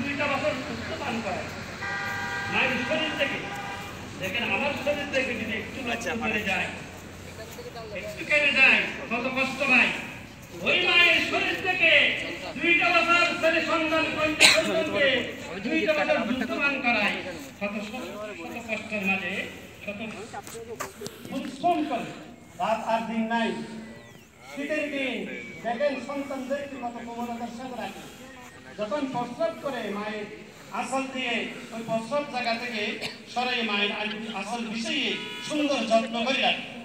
2টা বছর সুস্থ পান করায় মায়ের শরীর থেকে। দেখেন আমার শরীর থেকে যদি একটু কেটে যায়, একটু কেটে যায় কত কষ্ট ভাই। ওই মায়ের শরীর থেকে 2টা বছর ছেলে সন্তান সন্তানকে 2টা বছর সুস্থ পান করায় কত কষ্টের মাঝে কত পরিশ্রম করে। রাত আর দিন নাই, শীতের দিন দেখেন সন্তানদেরকে কত কোমলতার সাথে রাখে। যখন প্রস্রাব করে মায়ের আসল দিয়ে ওই প্রস্রাব জায়গা থেকে সরাই মায়ের আসল বিষয়ে সুন্দর যত্ন করে রাখে।